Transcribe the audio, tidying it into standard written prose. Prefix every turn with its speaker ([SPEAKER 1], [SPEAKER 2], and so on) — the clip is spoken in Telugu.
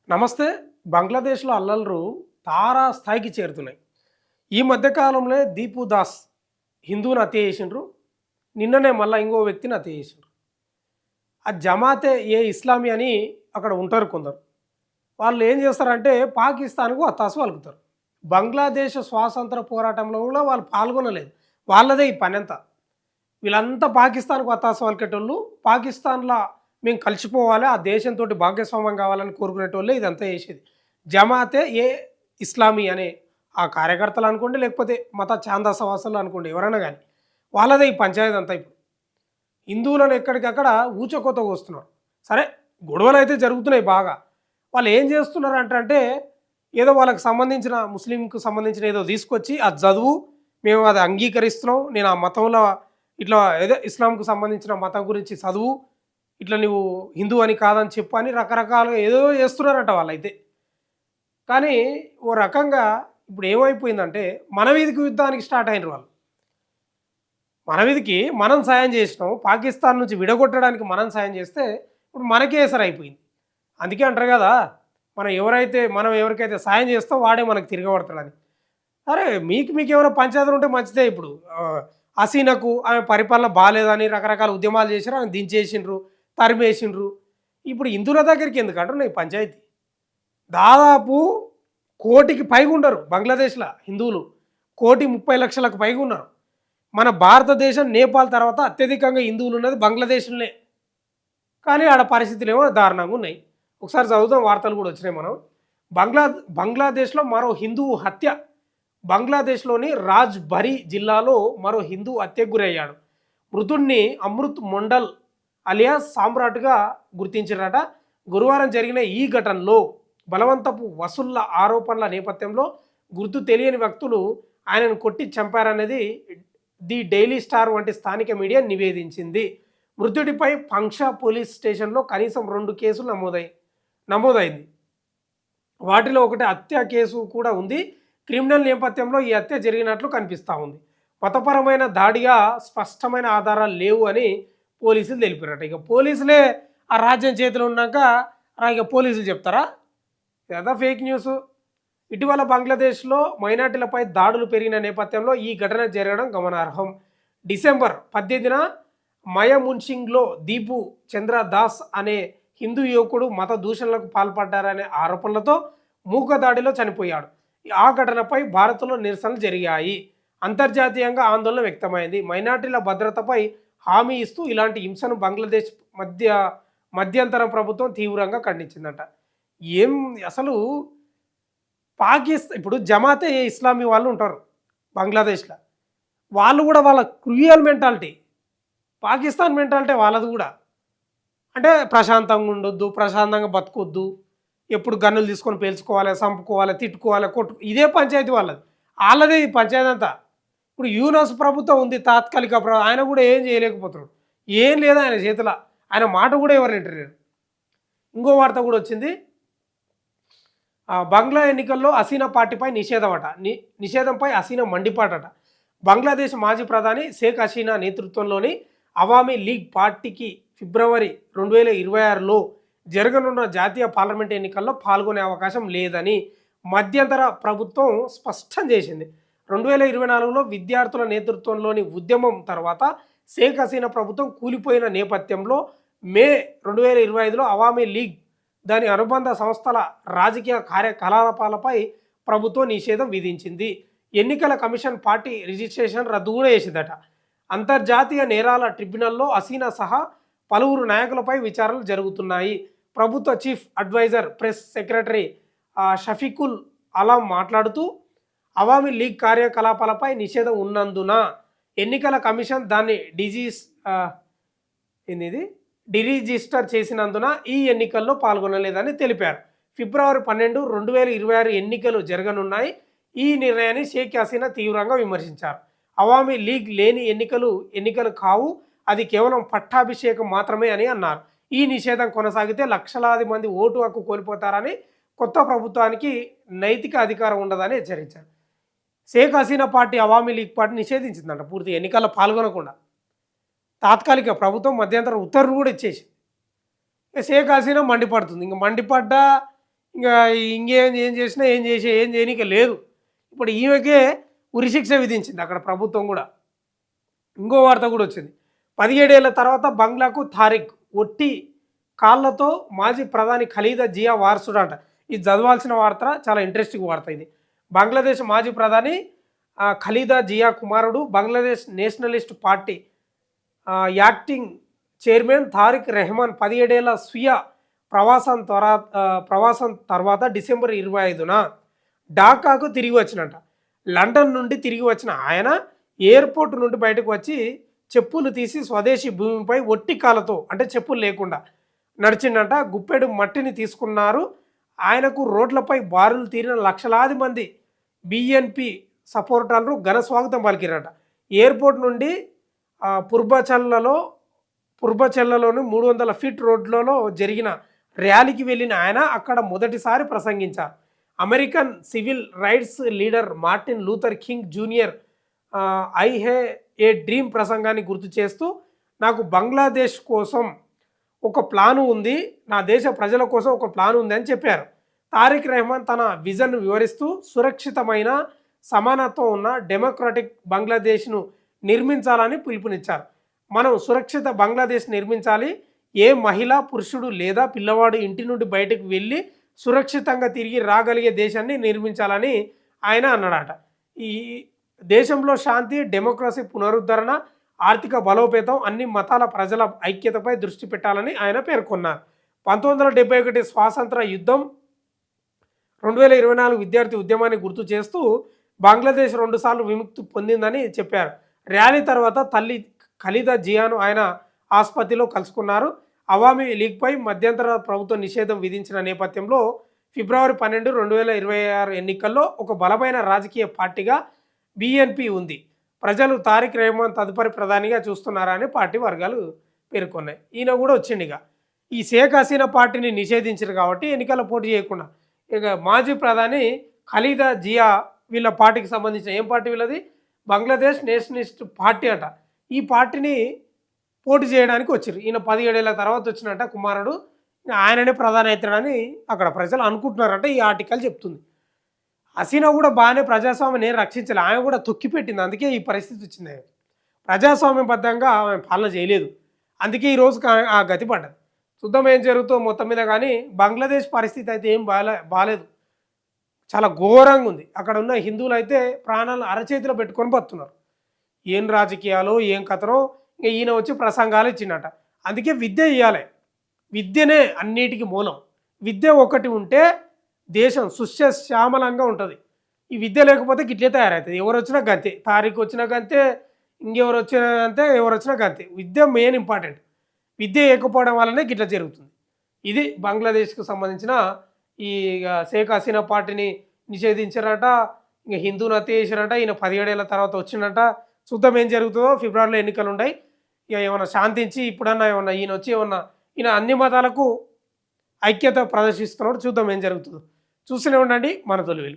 [SPEAKER 1] నమస్తే. బంగ్లాదేశ్‌లో అల్లర్లు తారా స్థాయికి చేరుతున్నాయి. ఈ మధ్య కాలంలో దీపు దాస్ హిందువుని హత్య చేసిండ్రు. నిన్ననే మళ్ళా ఇంకో వ్యక్తిని హత్య చేసిండ్రు. ఆ జమాతే ఏ ఇస్లామీ అని అక్కడ ఉంటారు కొందరు. వాళ్ళు ఏం చేస్తారంటే పాకిస్తాన్‌కు వత్తాసు పలుకుతారు. బంగ్లాదేశ్ స్వాతంత్ర పోరాటంలో కూడా వాళ్ళు పాల్గొనలేదు. వాళ్ళదే ఈ పనంతా. వీళ్ళంతా పాకిస్తాన్‌కు వత్తాసు పలికేటోళ్ళు. పాకిస్తాన్‌ల మేము కలిసిపోవాలి, ఆ దేశంతోటి భాగస్వామ్యం కావాలని కోరుకునేటోళ్ళే ఇదంతా చేసేది. జమాతే ఏ ఇస్లామీ అనే ఆ కార్యకర్తలు అనుకోండి, లేకపోతే మత ఛాందసవాసులు అనుకోండి, ఎవరైనా కానీ వాళ్ళదే ఈ పంచాయతీ అంతా ఇప్పుడు. హిందువులను ఎక్కడికక్కడ ఊచకోత కోస్తున్నారు. సరే, గొడవలైతే జరుగుతున్నాయి బాగా. వాళ్ళు ఏం చేస్తున్నారంటే ఏదో వాళ్ళకి సంబంధించిన ముస్లింకు సంబంధించిన ఏదో తీసుకొచ్చి అది చదువు, మేము అది అంగీకరిస్తున్నాం, నేను ఆ మతంలో ఇట్లా ఏదో ఇస్లాంకు సంబంధించిన మతం గురించి చదువు, ఇట్లా నువ్వు హిందూ అని కాదని చెప్పు అని రకరకాలుగా ఏదో చేస్తున్నారంట వాళ్ళైతే. కానీ ఓ రకంగా ఇప్పుడు ఏమైపోయిందంటే మన వీధికి యుద్ధానికి స్టార్ట్ అయినారు వాళ్ళు. మన వీధికి మనం సాయం చేసినాం, పాకిస్తాన్ నుంచి విడగొట్టడానికి మనం సాయం చేస్తే ఇప్పుడు మనకే ఎసరు అయిపోయింది. అందుకే అంటారు కదా, మనం ఎవరికైతే సాయం చేస్తాం వాడే మనకు తిరగబడతాడని. అరే, మీకు ఏమైనా పంచాయతీలు ఉంటే మంచిదే. ఇప్పుడు హసీనాకు ఆమె పరిపాలన బాగాలేదని రకరకాల ఉద్యమాలు చేశారు, ఆమె దించేసిండ్రు, తరిమేసిండ్రు. ఇప్పుడు హిందువుల దగ్గరికి ఎందుకు అంటున్నాయి పంచాయతీ? దాదాపు కోటికి పైగా ఉండరు బంగ్లాదేశ్లో హిందువులు. 1,30,00,000కు పైగా ఉన్నారు. మన భారతదేశం, నేపాల్ తర్వాత అత్యధికంగా హిందువులు ఉన్నది బంగ్లాదేశ్లోనే. కానీ ఆడ పరిస్థితులు ఏమో దారుణంగా ఉన్నాయి. ఒకసారి చదువుతాం, వార్తలు కూడా వచ్చినాయి. మనం బంగ్లాదేశ్లో మరో హిందువు హత్య. బంగ్లాదేశ్లోని రాజ్బరీ జిల్లాలో మరో హిందువు హత్యకు గురయ్యాడు. మృతుడిని అమృత్ మండల్ అలియాస్ సామ్రాట్గా గుర్తించారట. గురువారం జరిగిన ఈ ఘటనలో బలవంతపు వసూళ్ల ఆరోపణల నేపథ్యంలో గుర్తు తెలియని వ్యక్తులు ఆయనను కొట్టి చంపారనేది ది డైలీ స్టార్ వంటి స్థానిక మీడియా నివేదించింది. మృతుడిపై పంక్షా పోలీస్ స్టేషన్లో కనీసం 2 కేసులు నమోదైంది. వాటిలో ఒకటి హత్య కేసు కూడా ఉంది. క్రిమినల్ నేపథ్యంలో ఈ హత్య జరిగినట్లు కనిపిస్తూ ఉంది. మతపరమైన దాడిగా స్పష్టమైన ఆధారాలు లేవు అని పోలీసులు తెలిపారట. ఇక పోలీసులే ఆ రాజ్యం చేతిలో ఉన్నాక ఇక పోలీసులు చెప్తారా? ఇదంతా ఫేక్ న్యూస్. ఇటీవల బంగ్లాదేశ్లో మైనార్టీలపై దాడులు పెరిగిన నేపథ్యంలో ఈ ఘటన జరగడం గమనార్హం. డిసెంబర్ 18న మయమున్సింగ్లో దీపు చంద్ర దాస్ అనే హిందూ యువకుడు మత దూషణలకు పాల్పడ్డారనే ఆరోపణలతో మూకదాడిలో చనిపోయాడు. ఆ ఘటనపై భారత్లో నిరసనలు జరిగాయి. అంతర్జాతీయంగా ఆందోళన వ్యక్తమైంది. మైనార్టీల భద్రతపై హామీ ఇస్తూ ఇలాంటి హింసను బంగ్లాదేశ్ మధ్యంతర ప్రభుత్వం తీవ్రంగా ఖండించిందట. ఏం అసలు ఇప్పుడు జమాతే ఇస్లామీ వాళ్ళు ఉంటారు బంగ్లాదేశ్లో. వాళ్ళు కూడా వాళ్ళ క్రూయల్ మెంటాలిటీ, పాకిస్తాన్ మెంటాలిటీ వాళ్ళది కూడా. అంటే ప్రశాంతంగా ఉండొద్దు, ప్రశాంతంగా బతకొద్దు, ఎప్పుడు గన్నులు తీసుకొని పేల్చుకోవాలి, చంపుకోవాలి, తిట్టుకోవాలి, ఇదే పంచాయతీ వాళ్ళదే ఈ పంచాయతీ అంతా. ఇప్పుడు యూనస్ ప్రభుత్వం ఉంది, తాత్కాలిక ఆయన కూడా ఏం చేయలేకపోతున్నాడు. ఏం లేదు ఆయన చేతిలో, ఆయన మాట కూడా ఎవరు వింటలేరు. ఇంకో వార్త కూడా వచ్చింది. బంగ్లా ఎన్నికల్లో హసీనా పార్టీపై నిషేధంపై హసీనా మండిపాటట. బంగ్లాదేశ్ మాజీ ప్రధాని షేక్ హసీనా నేతృత్వంలోని అవామీ లీగ్ పార్టీకి ఫిబ్రవరి 2026లో జరగనున్న జాతీయ పార్లమెంట్ ఎన్నికల్లో పాల్గొనే అవకాశం లేదని మధ్యంతర ప్రభుత్వం స్పష్టం చేసింది. 2024లో విద్యార్థుల నేతృత్వంలోని ఉద్యమం తర్వాత షేక్ హసీనా ప్రభుత్వం కూలిపోయిన నేపథ్యంలో మే 2025లో అవామీ లీగ్ దాని అనుబంధ సంస్థల రాజకీయ కార్యకలాపాలపై ప్రభుత్వం నిషేధం విధించింది. ఎన్నికల కమిషన్ పార్టీ రిజిస్ట్రేషన్ రద్దు కూడా చేసిందట. అంతర్జాతీయ నేరాల ట్రిబ్యునల్లో హసీనా సహా పలువురు నాయకులపై విచారణలు జరుగుతున్నాయి. ప్రభుత్వ chief adviser press secretary Shafiqul Alam మాట్లాడుతూ అవామీ లీగ్ కార్యకలాపాలపై నిషేధం ఉన్నందున ఎన్నికల కమిషన్ దాన్ని డిరిజిస్టర్ చేసినందున ఈ ఎన్నికల్లో పాల్గొనలేదని తెలిపారు. ఫిబ్రవరి 12, 2026 ఎన్నికలు జరగనున్నాయి. ఈ నిర్ణయాన్ని షేక్ హసీనా తీవ్రంగా విమర్శించారు. అవామీ లీగ్ లేని ఎన్నికలు కావు, అది కేవలం పట్టాభిషేకం మాత్రమే అని అన్నారు. ఈ నిషేధం కొనసాగితే లక్షలాది మంది ఓటు హక్కు కోల్పోతారని, కొత్త ప్రభుత్వానికి నైతిక అధికారం ఉండదని హెచ్చరించారు. షేక్ హసీనా పార్టీ అవామీ లీగ్ పార్టీ నిషేధించిందంట పూర్తి ఎన్నికల్లో పాల్గొనకుండా. తాత్కాలిక ప్రభుత్వం మధ్యంతర ఉత్తర్వులు కూడా ఇచ్చేసింది. షేక్ హసీనా మండిపడుతుంది. ఇంక మండిపడ్డా ఇంకా ఏం చేసినా ఏం చేయనీక లేదు. ఇప్పుడు ఈమెకే ఉరిశిక్ష విధించింది అక్కడ ప్రభుత్వం కూడా. ఇంకో వార్త కూడా వచ్చింది. 17 ఏళ్ల తర్వాత బంగ్లాకు తారిక్ ఒట్టి కాళ్ళతో మాజీ ప్రధాని ఖలీదా జియా వారసుడంట. ఇది చదవాల్సిన వార్త, చాలా ఇంట్రెస్టింగ్ వార్త ఇది. బంగ్లాదేశ్ మాజీ ప్రధాని ఖలీదా జియా కుమారుడు, Bangladesh Nationalist Party acting chairman Tarique Rahman 17 ఏళ్ల స్వీయ ప్రవాసం తర్వాత డిసెంబర్ 25న ఢాకాకు తిరిగి వచ్చినట. లండన్ నుండి తిరిగి వచ్చిన ఆయన ఎయిర్పోర్ట్ నుండి బయటకు వచ్చి చెప్పులు తీసి స్వదేశీ భూమిపై ఒట్టి కాళ్ళతో, అంటే చెప్పులు లేకుండా నడిచిండంట. గుప్పెడు మట్టిని తీసుకున్నారు. ఆయనకు రోడ్లపై బారులు తీరిన లక్షలాది మంది బిఎన్పి సపోర్టర్లు ఘన స్వాగతం పలికిరట. ఎయిర్పోర్ట్ నుండి పుర్బచెల్లలో 300 ఫీట్ రోడ్లలో జరిగిన ర్యాలీకి వెళ్ళిన ఆయన అక్కడ మొదటిసారి ప్రసంగించారు. American civil rights leader Martin Luther king junior I hey A dream ప్రసంగాన్ని గుర్తు చేస్తూ, నాకు బంగ్లాదేశ్ కోసం ఒక ప్లాను ఉంది, నా దేశ ప్రజల కోసం ఒక ప్లాన్ ఉంది అని చెప్పారు. తారిక్ రెహమాన్ తన విజన్ వివరిస్తూ సురక్షితమైన, సమానత్వం ఉన్న డెమోక్రటిక్ బంగ్లాదేశ్ను నిర్మించాలని పిలుపునిచ్చారు. మనం సురక్షిత బంగ్లాదేశ్ నిర్మించాలి. ఏ మహిళ, పురుషుడు లేదా పిల్లవాడు ఇంటి నుండి బయటకు వెళ్ళి సురక్షితంగా తిరిగి రాగలిగే దేశాన్ని నిర్మించాలని ఆయన అన్నాడట. ఈ దేశంలో శాంతి, డెమోక్రసీ పునరుద్ధరణ, ఆర్థిక బలోపేతం, అన్ని మతాల ప్రజల ఐక్యతపై దృష్టి పెట్టాలని ఆయన పేర్కొన్నారు. 1971 స్వాతంత్ర యుద్ధం, 2024 విద్యార్థి ఉద్యమాన్ని గుర్తు చేస్తూ బంగ్లాదేశ్ 2 సార్లు విముక్తి పొందిందని చెప్పారు. ర్యాలీ తర్వాత తల్లి ఖలీదా జియాను ఆయన ఆసుపత్రిలో కలుసుకున్నారు. అవామీ లీగ్పై మధ్యంతర ప్రభుత్వం నిషేధం విధించిన నేపథ్యంలో ఫిబ్రవరి 12, 2026 ఎన్నికల్లో ఒక బలమైన రాజకీయ పార్టీగా బిఎన్పి ఉంది. ప్రజలు తారిక్ రెహమాన్ తదుపరి ప్రధానిగా చూస్తున్నారని పార్టీ వర్గాలు పేర్కొన్నాయి. ఈయన కూడా వచ్చిండిగా. ఈ షేక్ హసీనా పార్టీని నిషేధించారు కాబట్టి ఎన్నికల పోటీ చేయకుండా ఇక మాజీ ప్రధాని ఖలీదా జియా వీళ్ళ పార్టీకి సంబంధించిన ఏం పార్టీ వీళ్ళది? బంగ్లాదేశ్ నేషనలిస్ట్ పార్టీ అట. ఈ పార్టీని పోటీ చేయడానికి వచ్చారు. ఈయన 17 ఏళ్ల తర్వాత వచ్చినట్ట కుమారుడు, ఆయననే ప్రధాని అవుతాడని అక్కడ ప్రజలు అనుకుంటున్నారంట. ఈ ఆర్టికల్ చెప్తుంది. హసీనా కూడా బాగానే ప్రజాస్వామ్యం నేను రక్షించాలి, ఆమె కూడా తొక్కిపెట్టింది. అందుకే ఈ పరిస్థితి వచ్చింది. ప్రజాస్వామ్యబద్ధంగా ఆమె పాలన చేయలేదు. అందుకే ఈరోజు ఆ గతి పడ్డది. చూద్దాం ఏం జరుగుతుందో మొత్తం మీద. కానీ బంగ్లాదేశ్ పరిస్థితి అయితే ఏం బాలేదు, చాలా ఘోరంగా ఉంది. అక్కడ ఉన్న హిందువులు అయితే ప్రాణాలు అరచేతిలో పెట్టుకొని బతున్నారు. ఏం రాజకీయాలు, ఏం కథనో. ఇంకా ఈయన వచ్చి ప్రసంగాలు ఇచ్చిండట. అందుకే విద్య ఇవ్వాలి, విద్యనే అన్నిటికీ మూలం. విద్య ఒకటి ఉంటే దేశం సుశ్యామలంగా ఉంటుంది. ఈ విద్య లేకపోతే గిట్లే తయారవుతుంది. ఎవరు వచ్చినా గంతే, తారీఖు వచ్చినా గంతే, ఇంకెవరు వచ్చినా అంతే, ఎవరు వచ్చినా గంతే. విద్య మెయిన్ ఇంపార్టెంట్. విద్య లేకపోవడం వల్లనే గిట్ల జరుగుతుంది. ఇది బంగ్లాదేశ్కు సంబంధించిన ఈ షేక్ హసీనా పార్టీని నిషేధించారట. ఇంకా హిందూని హత్య చేశారట. ఈయన 17 ఏళ్ల తర్వాత వచ్చిందట. చూద్దాం ఏం జరుగుతుందో. ఫిబ్రవరిలో ఎన్నికలు ఉన్నాయి. ఇక ఏమన్నా శాంతించి ఇప్పుడన్నా ఏమన్నా ఈయన వచ్చి ఈయన అన్ని మతాలకు ఐక్యత ప్రదర్శిస్తున్నాడు. చూద్దాం ఏం జరుగుతుందో. చూస్తూనే ఉండండి మన తొలి వెలుగు.